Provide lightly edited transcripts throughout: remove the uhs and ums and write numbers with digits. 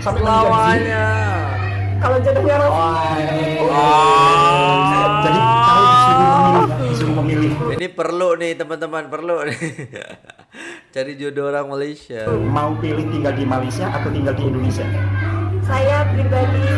sampai meninggal di sini. Selamanya. Kalau jodohnya jadi kau disuruh memilih. Ini perlu nih teman-teman, perlu nih. Cari jodoh orang Malaysia. Mau pilih tinggal di Malaysia atau tinggal di Indonesia? Saya pribadi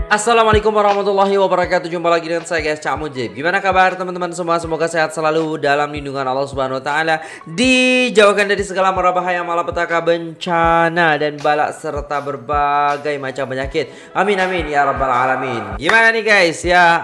Assalamualaikum warahmatullahi wabarakatuh. Jumpa lagi dengan saya guys, Cak Mujib. Gimana kabar teman-teman semua? Semoga sehat selalu dalam lindungan Allah Subhanahu wa taala, dijauhkan dari segala mara bahaya, malapetaka, bencana dan balak serta berbagai macam penyakit. Amin amin ya rabbal alamin. Gimana nih guys ya?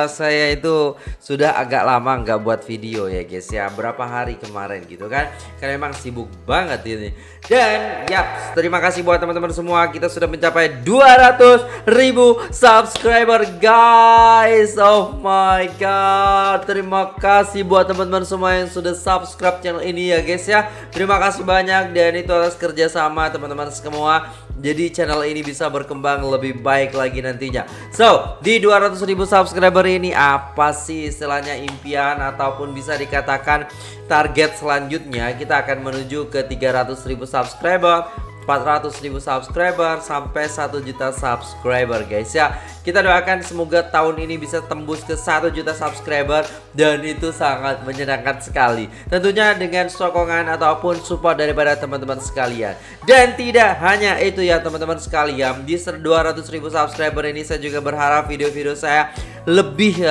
Saya itu sudah agak lama nggak buat video ya guys ya. Berapa hari kemarin gitu kan? Karena memang sibuk banget ini. Dan ya, terima kasih buat teman-teman semua. Kita sudah mencapai 200.000 subscriber guys. Oh my god, terima kasih buat teman-teman semua yang sudah subscribe channel ini ya guys ya. Terima kasih banyak, dan itu atas kerjasama teman-teman semua. Jadi channel ini bisa berkembang lebih baik lagi nantinya. So, di 200.000 subscriber ini apa sih istilahnya impian ataupun bisa dikatakan target selanjutnya? Kita akan menuju ke 300.000 subscriber, 400.000 subscriber, sampai 1 juta subscriber guys ya. Kita doakan semoga tahun ini bisa tembus ke 1 juta subscriber, dan itu sangat menyenangkan sekali. Tentunya dengan sokongan ataupun support daripada teman-teman sekalian. Dan tidak hanya itu ya teman-teman sekalian, di 200.000 subscriber ini saya juga berharap video-video saya lebih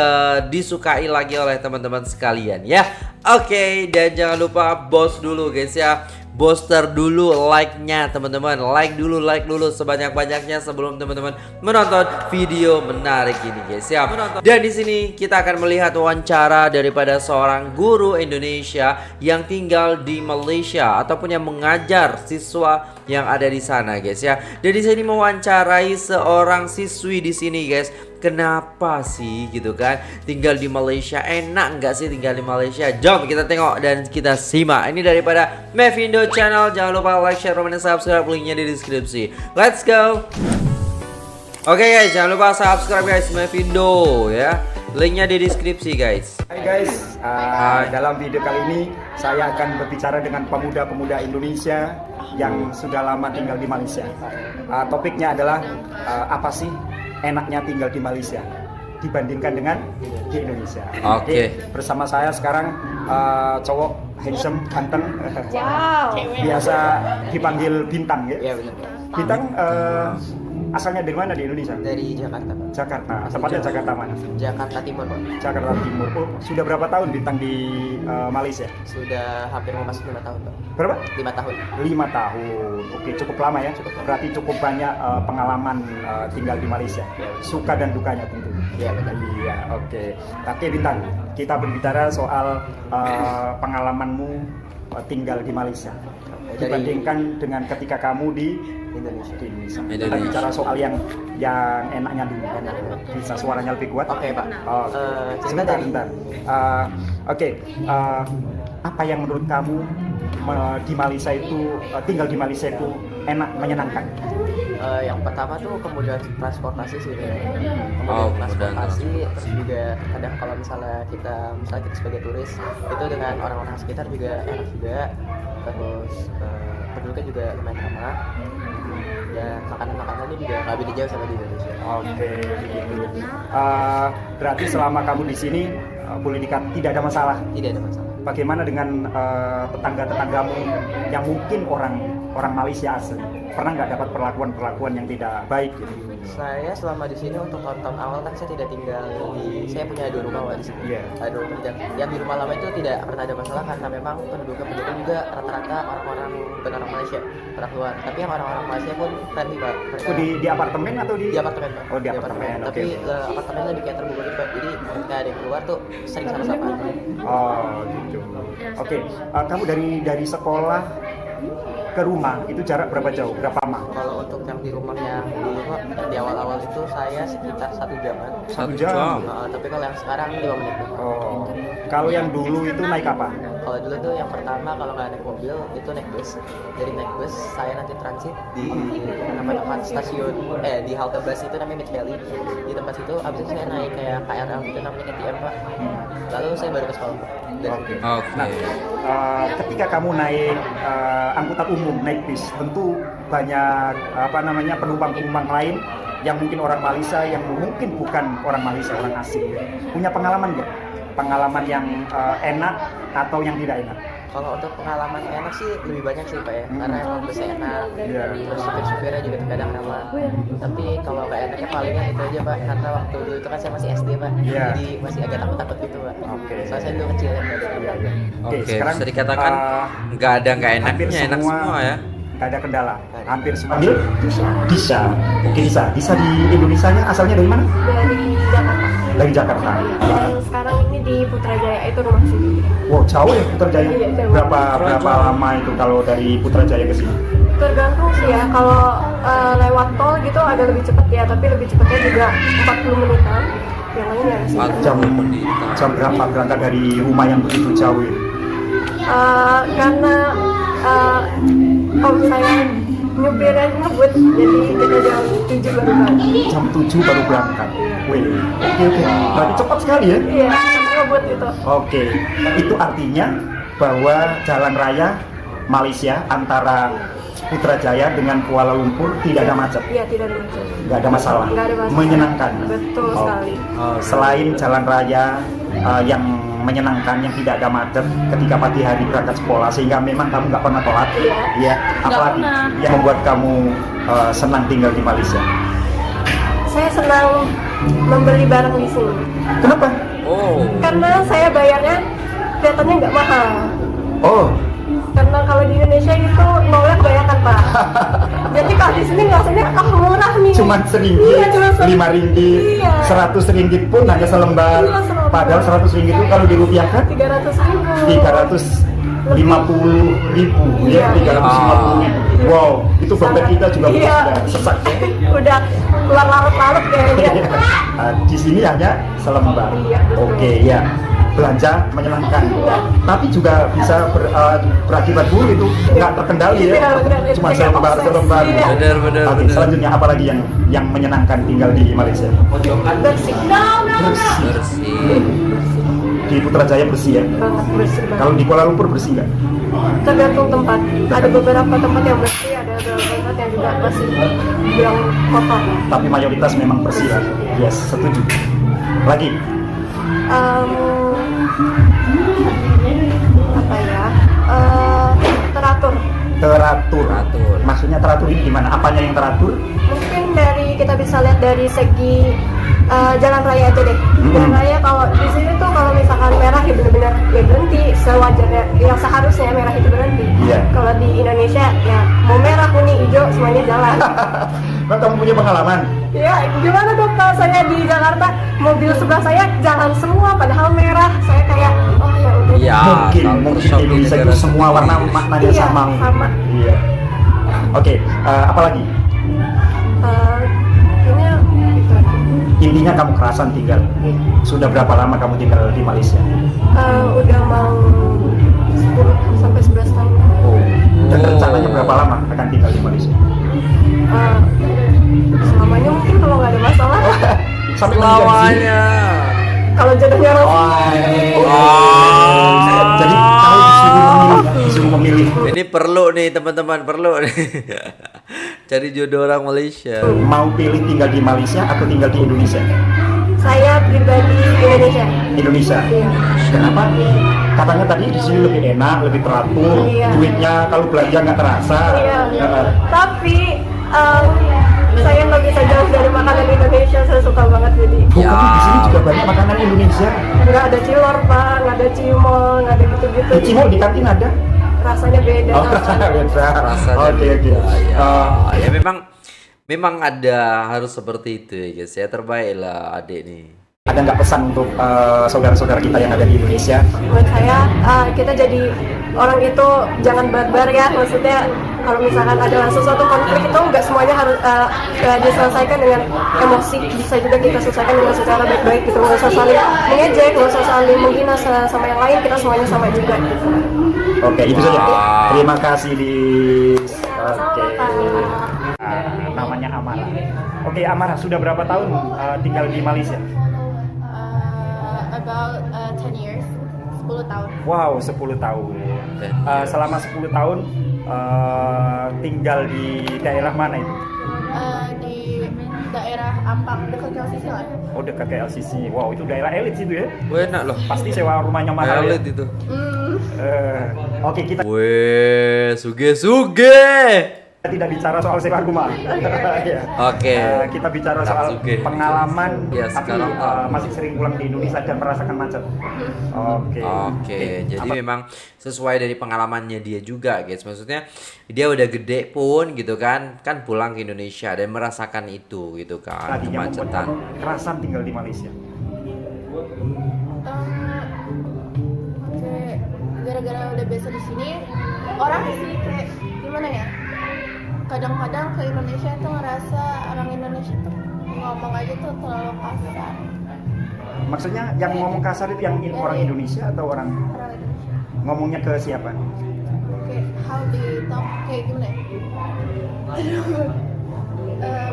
disukai lagi oleh teman-teman sekalian ya. Oke, dan jangan lupa bos dulu guys ya. Booster dulu like-nya teman-teman. Like dulu sebanyak-banyaknya sebelum teman-teman menonton video menarik ini guys ya. Dan di sini kita akan melihat wawancara daripada seorang guru Indonesia yang tinggal di Malaysia ataupun yang mengajar siswa yang ada di sana guys ya. Dan di sini mewawancarai seorang siswi di sini guys. Kenapa sih gitu kan tinggal di Malaysia? Enak nggak sih tinggal di Malaysia? Jom kita tengok dan kita simak. Ini daripada Mevindo Channel. Jangan lupa like, share, komen, dan subscribe. Linknya di deskripsi. Let's go. Oke guys, jangan lupa subscribe guys, Mevindo ya. Linknya di deskripsi guys. Hai guys, dalam video kali ini saya akan berbicara dengan pemuda-pemuda Indonesia yang sudah lama tinggal di Malaysia. Topiknya adalah apa sih enaknya tinggal di Malaysia dibandingkan dengan di Indonesia. Oke. Bersama saya sekarang cowok handsome, ganteng, wow. biasa dipanggil Bintang ya. Iya benar. Bintang asalnya dari mana di Indonesia? Dari Jakarta, Pak. Jakarta. Tepatnya Jakarta mana? Jakarta Timur, Pak. Jakarta Timur. Oh, sudah berapa tahun Bintang di Malaysia? Sudah hampir mau masuk 5 tahun, Pak. Berapa? 5 tahun. 5 tahun. Oke, cukup lama ya. Berarti cukup banyak pengalaman tinggal di Malaysia. Suka dan dukanya tentu. Iya benar. Iya, oke. Oke Bintang, kita berbicara soal pengalamanmu tinggal di Malaysia. Dibandingkan dengan ketika kamu di Indonesia. Kita bicara soal yang enaknya dulu. Bisa suaranya lebih kuat? Oke, Pak. Sebentar. Oke, apa yang menurut kamu di Malaysia itu tinggal di Malaysia itu enak, menyenangkan? Yang pertama tuh kemudahan transportasi sih. Oh, Kemudahan transportasi, terus juga kadang kalau misalnya kita sebagai turis itu dengan orang-orang sekitar juga enak juga. Terus penduduknya juga lumayan ramah. Ya makanannya juga nggak beda jauh sama di Indonesia. Oke, begitu. Berarti selama kamu di sini boleh tidak ada masalah. Tidak ada masalah. Bagaimana dengan tetangga-tetanggamu yang mungkin orang Malaysia asli? Pernah nggak dapat perlakuan yang tidak baik gitu? Saya selama di sini untuk tahun-tahun awal kan saya tidak tinggal saya punya 2 rumah Pak, di sini. Iya. Ada 2 rumah, yang di rumah lama itu tidak pernah ada masalah karena memang penduduk juga rata-rata orang-orang bukan orang Malaysia, orang luar. Tapi yang orang-orang Malaysia pun friendly Pak. Mereka, di apartemen atau di? Di apartemen Pak. Oh, di apartemen. Tapi Oke. apartemennya lebih kayak terbuka gitu Pak. Jadi ketika ada yang keluar tuh sering sama-sama. Oh gitu. Oke. Kamu dari sekolah ke rumah itu jarak berapa jauh? Berapa lama? Kalau untuk yang di rumah yang dulu Pak, yang di awal-awal itu saya sekitar 1 jaman. 1 jam. Tapi kalau yang sekarang 5 menit Pak. Oh. Kalau yang dulu itu naik apa? Kalau dulu tuh yang pertama kalau nggak naik mobil itu naik bus. Dari naik bus saya nanti transit di tempat stasiun di halte bus itu namanya Mid Valley. Di tempat situ abis itu saya naik kayak KRL gitu namanya KTM Pak. Lalu saya baru ke sekolah. Oke. Nah, ketika kamu naik angkutan umum, naik bis, tentu banyak penumpang-penumpang lain yang mungkin orang Malaysia, yang mungkin bukan orang Malaysia, orang asing. Punya pengalaman nggak? Pengalaman yang enak atau yang tidak enak? Kalau untuk pengalaman enak sih lebih banyak sih Pak ya, karena emang busnya enak, Iya. terus supir-supirnya juga terkadang ramah. Tapi kalau nggak enaknya palingan itu aja Pak, karena waktu dulu itu kan saya masih SD Pak, Iya. jadi masih agak takut-takut gitu Pak. Oke. Soalnya saya dulu kecil ya Pak. Oke, Oke, sekarang, bisa dikatakan nggak ada nggak hampir enaknya, enak semua ya. Nggak ada kendala, hampir semua. Disa. Oke, Disa di Indonesia-nya asalnya dari mana? Dari Jakarta. Dari Jakarta. Dan sekarang ini di Putrajaya, itu rumah sendiri. Wow, jauh ya Putrajaya. Iya, jauh. Berapa lama itu kalau dari Putrajaya ke sini? Tergantung sih ya, kalau lewat tol gitu agak lebih cepat ya, tapi lebih cepatnya juga 40 menitan. Yang lain ya sih. Jam berapa berangkat dari rumah yang begitu jauh ini? Karena om saya nyupirnya ngebut, jadi kita jam 7 baru balik. Jam 7 baru berangkat. Wih, oke. Berarti cepat sekali ya? Iya, ngebut itu. Oke, itu artinya bahwa jalan raya Malaysia antara Putrajaya dengan Kuala Lumpur tidak ada macet, Iya, tidak ada macet. nggak ada masalah, Nggak ada masalah. menyenangkan. Betul sekali. Selain jalan raya yang menyenangkan, yang tidak ada macet ketika pagi hari berangkat sekolah, sehingga memang kamu nggak pernah telat. Iya. Ya, apalagi yang membuat kamu senang tinggal di Malaysia. Saya senang membeli barang di sini. Kenapa? Oh, Karena saya bayarnya kelihatannya nggak mahal. Oh, Karena kalau di Indonesia itu nolnya kebanyakan Pak. Jadi kalau di sini rasanya murah nih. cuman seringkit, Iya, cuma 5 ringgit, Iya. 100 ringgit pun hanya selembar. Iya, 100. Padahal 100 ringgit itu kalau dirupiahkan 300.000. 350.000 ya, Iya. 350.000. Wow, itu dompet kita juga Iya. sudah sesak ya. Udah keluar larut-larut kayaknya. Di sini hanya selembar. Iya, betul. Oke, ya. Belanja menyenangkan, tapi juga bisa berakibat buruk itu, nggak terkendali ya. Iya, benar. Cuma Kayak selembar obses. selembar. Iya. Benar. Oke, selanjutnya apa lagi yang menyenangkan tinggal di Malaysia? Bersih. Bersih. bersih. Di Putrajaya bersih ya. Banget bersih banget. Kalau di Kuala Lumpur bersih nggak? Tergantung tempat. Ada beberapa tempat yang bersih, ada beberapa tempat yang juga masih bilang kotor. Tapi mayoritas memang bersih ya. Yes, setuju. Lagi, Apa ya? Teratur. teratur. Teratur. Maksudnya teratur ini gimana? Apanya yang teratur? Mungkin dari kita bisa lihat dari segi jalan raya aja deh. Jalan raya kalau di sini tuh kalau misalkan merah ya benar-benar ya berhenti sewajarnya, yang seharusnya merah itu berhenti. Iya. Kalau di Indonesia ya mau merah, kuning, hijau semuanya jalan. Bang, kamu punya pengalaman? Ya gimana dong kalau saya di Jakarta mobil sebelah saya jalan semua padahal merah, saya kayak oh ya udah. Iya. Mungkin culture shock di Indonesia itu negara semua sendiri. warna maknanya Iya, sama. sama. Iya. Oke, apa lagi? Kayaknya itu aja. Intinya kamu kerasan tinggal. Iya. Sudah berapa lama kamu tinggal di Malaysia? Udah mau 10 sampai 11 tahun. Dan rencananya berapa lama akan tinggal di Malaysia? Selamanya mungkin kalau nggak ada masalah. Sampai meninggal di sini? Selamanya. Kalau jodohnya Rofi. Jadi kamu disuruh memilih, ya? Disuruh memilih. Ini perlu nih teman-teman, perlu nih. Cari jodoh orang Malaysia. Mau pilih tinggal di Malaysia atau tinggal di Indonesia? Saya pribadi Indonesia. Indonesia. Iya. Kenapa? Katanya tadi di sini lebih enak, lebih teratur, Iya. duitnya kalau belanja nggak terasa. Iya. Heeh. Tapi saya nggak bisa jauh dari makanan Indonesia. Saya suka banget jadi. Oh, Ya. tapi di sini juga banyak makanan Indonesia. Nggak ada cilor pak, nggak ada cimol, nggak ada gitu-gitu. Cimol di kantin ada? Rasanya beda. Oh, rasanya. beda. Rasanya Oke, oke. beda, ya. Eh, Ya memang ada harus seperti itu ya guys. Ya terbaik lah adik nih. Ada nggak pesan untuk saudara-saudara kita yang ada di Indonesia? Buat saya kita jadi orang itu jangan barbar ya, maksudnya kalau misalkan ada sesuatu konflik itu nggak semuanya harus diselesaikan dengan emosi, bisa juga kita selesaikan dengan secara baik-baik gitu, nggak usah saling mengejek, nggak usah saling menghina sama yang lain, kita semuanya sama juga gitu. Oke, itu saja. Terima kasih Lis. Oke. Namanya Amara. Oke, Amara, sudah berapa tahun tinggal di Malaysia? About 10 years, 10 tahun. Wow, 10 tahun. Selama 10 tahun tinggal di daerah mana itu? Di daerah Ampang, dekat LCC lah. Oh, dekat ke LCC. Wow, itu daerah elit situ ya? Wah, enak loh. Pasti sewa rumahnya mahal ya? Elit itu. Oke, kita Weh, suge. tidak bicara soal sewa rumah. Ya. Oke. Kita bicara soal Suge. pengalaman, Ya, tapi sekarang masih sering pulang di Indonesia dan merasakan macet. Oke, jadi memang sesuai dari pengalamannya dia juga, guys. Maksudnya dia udah gede pun gitu kan pulang ke Indonesia dan merasakan itu gitu kan, Tadinya membuat kemacetan. kamu kerasan tinggal di Malaysia. Kayak gara-gara udah biasa di sini, orang sih kayak gimana ya? Kadang-kadang ke Indonesia tuh ngerasa orang Indonesia tuh ngomong aja tuh terlalu kasar. Maksudnya yang ngomong kasar itu yang orang Indonesia atau orang Orang Indonesia ngomongnya ke siapa? kayak how they talk, kayak gimana ya?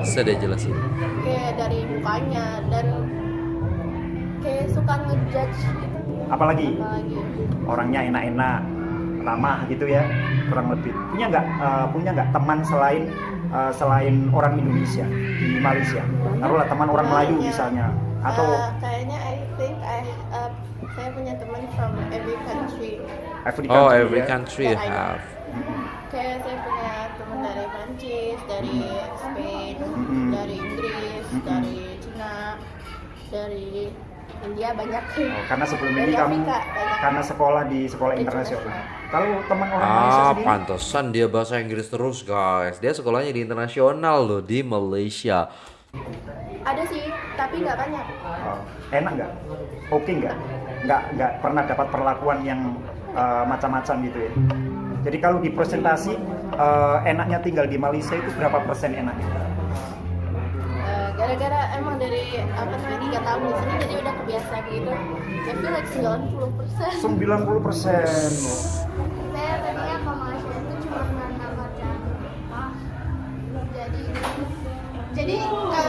Bisa deh jelasin. Kayak dari mukanya dan kayak suka ngejudge gitu. Apalagi Apalagi orangnya enak-enak, ramah gitu ya, kurang lebih. Punya nggak teman selain orang Indonesia di Malaysia? Taruhlah teman orang Melayu Banyak. misalnya, atau kayaknya saya punya teman from every country. Every Oh, country, every ya? country Yeah, I know. have. Kayak saya punya teman dari Prancis, dari Spain, dari Inggris, dari Cina, dari India banyak. Oh, karena sebelum Dari ini kamu Afrika, banyak. karena sekolah di sekolah internasional. Kalau teman orang Malaysia sendiri, Pantesan dia bahasa Inggris terus, guys. Dia sekolahnya di internasional loh, di Malaysia. Ada sih, tapi nggak banyak. enak nggak? Oke nggak? Nggak pernah dapat perlakuan yang macam-macam gitu ya. Jadi kalau di presentasi enaknya tinggal di Malaysia itu berapa persen enaknya? Gara-gara emang dari 3 tahun di sini jadi udah kebiasa gitu. I feel like 90%. 90%. Saya tadinya ke Malaysia itu cuma karena baca jadi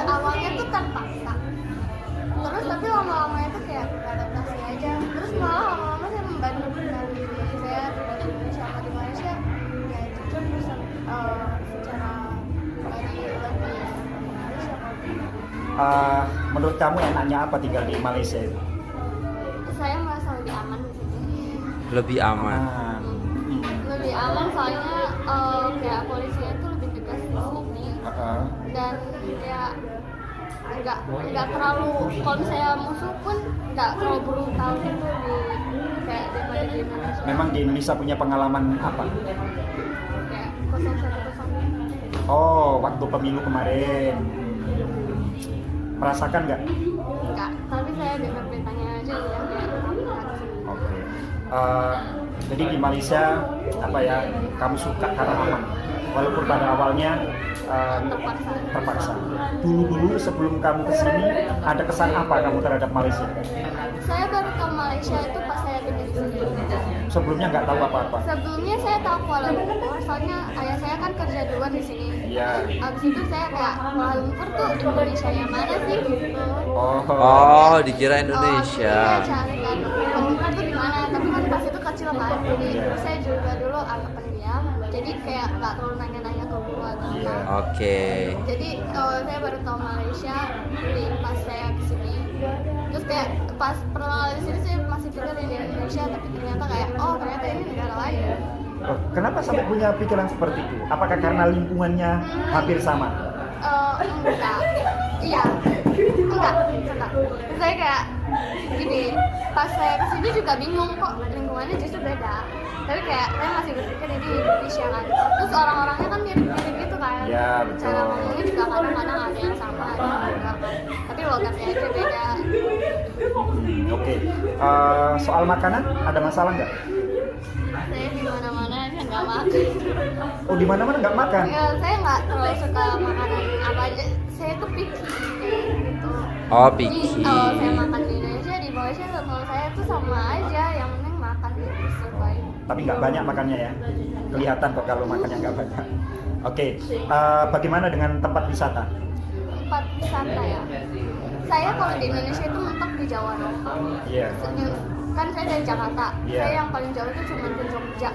awalnya tuh terpaksa terus tapi lama-lama itu kayak adaptasi aja terus malah lama-lama saya membandingkan diri saya di Indonesia sama di Malaysia ya jujur bisa secara pribadi lebih Malaysia. Menurut kamu enaknya apa tinggal di Malaysia itu? Saya merasa lebih aman di sini. Lebih aman. Lebih aman soalnya kayak polisinya itu lebih tegas di sini dan ya nggak terlalu kalau misalnya musuh pun nggak terlalu brutal gitu kayak daripada di Indonesia. Memang di Indonesia punya pengalaman apa? Kayak 010. Oh, waktu pemilu kemarin. Merasakan nggak? Enggak, tapi saya dengar beritanya aja ya kayak Oke. Jadi di Malaysia apa ya? Kamu suka karena aman. Walaupun pada awalnya terpaksa. Dulu sebelum kamu kesini ada kesan apa kamu terhadap Malaysia? saya baru ke Malaysia itu pas saya gede di sini. Sebelumnya nggak tahu apa-apa. Sebelumnya saya tahu Kuala Lumpur, soalnya ayah saya kan kerja duluan di sini. Iya. Abis itu saya kayak Kuala Lumpur tuh Indonesia yang mana sih gitu. Oh, dikira Iya, Indonesia. cari kan Kuala Lumpur tuh di mana? Tapi kan pas itu kecil kan, jadi saya juga dulu agak pendiam. Jadi kayak nggak terlalu nanya-nanya ke keluarga. Iya. Oke. Jadi saya baru tahu Malaysia di pas saya kesini. Terus kayak pas pertama di sini saya masih pikir ini Indonesia, tapi ternyata kayak oh ternyata ini negara lain. Oh, kenapa sampai punya pikiran seperti itu? Apakah karena lingkungannya hampir sama? Enggak, iya, enggak. Saya kayak gini, pas saya kesini juga bingung kok lingkungannya justru beda. Tapi kayak saya masih berpikir ini Indonesia kan. Terus orang-orangnya kan mirip-mirip gitu kan. Ya, betul. Cara ngomongnya juga kadang-kadang ada yang sama, ada yang enggak. Tapi tapi logatnya aja beda. Oke. Soal makanan ada masalah nggak? Saya di mana-mana aja nggak makan. Oh, di mana-mana nggak makan? Ya, saya nggak terlalu suka makanan apa aja. Saya tuh picky gitu. Oh, Jadi picky. kalau saya makan di Indonesia, di Malaysia menurut saya tuh sama aja. Yang penting makan gitu sesuai. Tapi nggak banyak makannya ya. Kelihatan kok kalau makannya nggak banyak. Oke. Bagaimana dengan tempat wisata? Tempat wisata ya. Saya kalau di Indonesia itu mentok di Jawa doang. Iya. Kan saya dari Jakarta. Iya. Saya yang paling jauh itu cuma ke Jogja.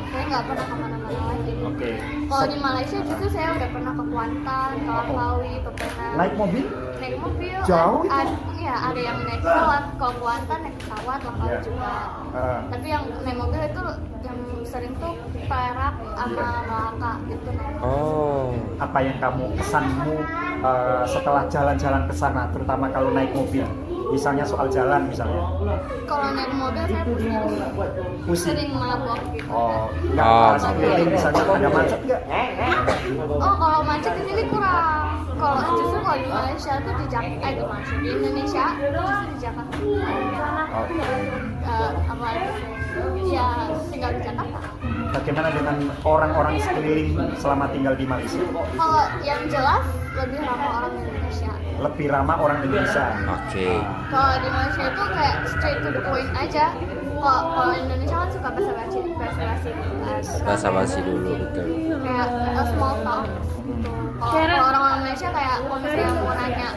Saya nggak pernah kemana-mana lagi. Oke. Kalau di Malaysia justru saya udah pernah ke Kuantan, ke Langkawi, ke Penang. Naik mobil? Naik mobil. Jauh itu? Iya, ada yang naik pesawat. Kalau Kuantan naik pesawat, Langkawi Iya. juga. Ah. Tapi yang naik mobil itu yang sering tuh Perak sama Melaka gitu naik. Oh. Apa yang kamu kesanmu setelah jalan-jalan ke sana, terutama kalau naik mobil? Misalnya soal jalan misalnya. Kalau naik mobil saya Pusing. sering mabok gitu. Oh, nggak Oh, sekeliling misalnya ada macet nggak? Oh, kalau macet di sini kurang. Kalau justru kalau di Malaysia tuh di Jakarta, di Malaysia di Indonesia justru di Jakarta. Oke. Apa itu? Ya tinggal di Jakarta. Bagaimana dengan orang-orang sekeliling selama tinggal di Malaysia? Kalau yang jelas lebih ramah orang Indonesia. Lebih ramah orang Indonesia. Oke. Kalau di Malaysia itu kayak straight to the point aja. Kalau Indonesia kan suka basa-basi gitu kan. Basa-basi dulu, betul. Kayak small talk gitu. Kalau orang Indonesia kayak kalau misalnya mau nanya,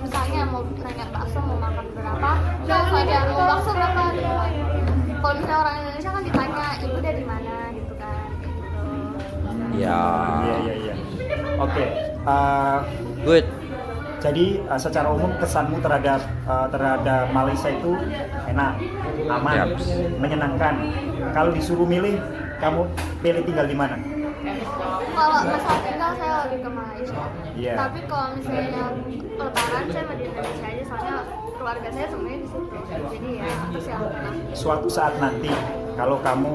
misalnya mau nanya bakso mau makan berapa, langsung aja mau bakso berapa gitu. Kalau misalnya orang Indonesia kan ditanya ibu dari mana gitu kan. Gitu. Ya. Iya. Oke. Good. Jadi secara umum kesanmu terhadap Malaysia itu enak, aman, Yaps. menyenangkan. Kalau disuruh milih, kamu pilih tinggal di mana? Kalau masalah tinggal saya lebih ke Malaysia. Iya. Tapi kalau misalnya lebaran saya mau di Indonesia aja soalnya keluarga saya semuanya di situ. Jadi ya itu silakan. Suatu saat nanti, kalau kamu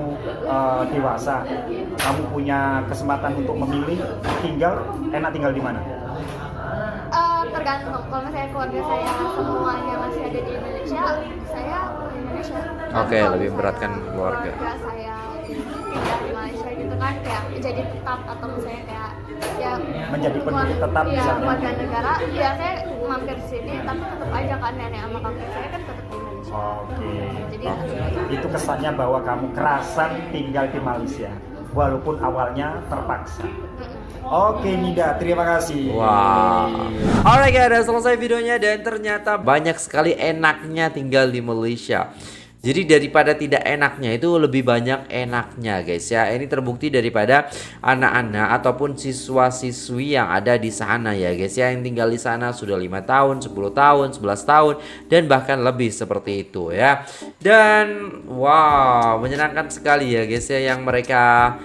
dewasa, kamu punya kesempatan untuk memilih enak tinggal di mana? Tergantung. Kalau misalnya keluarga saya semuanya masih ada di Indonesia, saya ke Indonesia. Oke, Kalau lebih misalnya beratkan keluarga. saya tinggal di Malaysia gitu kan kayak jadi tetap atau misalnya kayak ya Menjadi penduduk tetap ya, misalnya. warga negara, ya saya mampir sini tapi tetap aja kan nenek sama kakek saya kan tetap di Indonesia. Oke. Jadi Itu kesannya bahwa kamu kerasan tinggal di Malaysia, walaupun awalnya terpaksa. Oke Nida, terima kasih. Wow. Alright guys, udah selesai videonya dan ternyata banyak sekali enaknya tinggal di Malaysia. Jadi daripada tidak enaknya itu lebih banyak enaknya guys ya. Ini terbukti daripada anak-anak ataupun siswa-siswi yang ada di sana ya guys ya. Yang tinggal di sana sudah 5 tahun, 10 tahun, 11 tahun dan bahkan lebih seperti itu ya. Dan wow, menyenangkan sekali ya guys ya yang mereka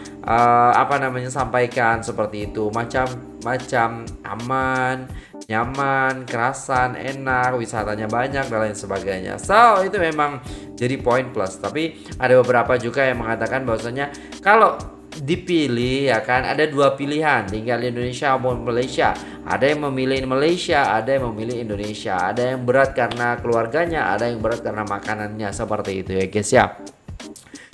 sampaikan seperti itu. Macam aman, nyaman, kerasan, enak, wisatanya banyak dan lain sebagainya. So itu memang jadi poin plus. Tapi ada beberapa juga yang mengatakan bahwasanya kalau dipilih ya kan ada dua pilihan, tinggal di Indonesia maupun Malaysia. Ada yang memilih Malaysia, ada yang memilih Indonesia. Ada yang berat karena keluarganya, ada yang berat karena makanannya, seperti itu ya guys ya.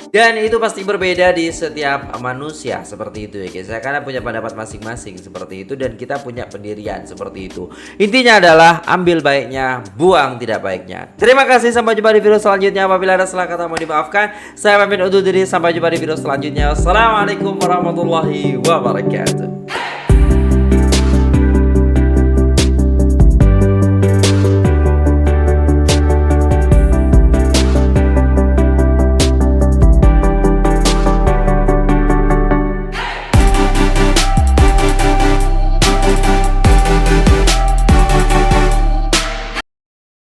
Dan itu pasti berbeda di setiap manusia seperti itu ya guys. Karena punya pendapat masing-masing seperti itu dan kita punya pendirian seperti itu. Intinya adalah ambil baiknya, buang tidak baiknya. Terima kasih, sampai jumpa di video selanjutnya. Apabila ada salah kata mohon dimaafkan. Saya pamit undur diri, sampai jumpa di video selanjutnya. Assalamualaikum warahmatullahi wabarakatuh.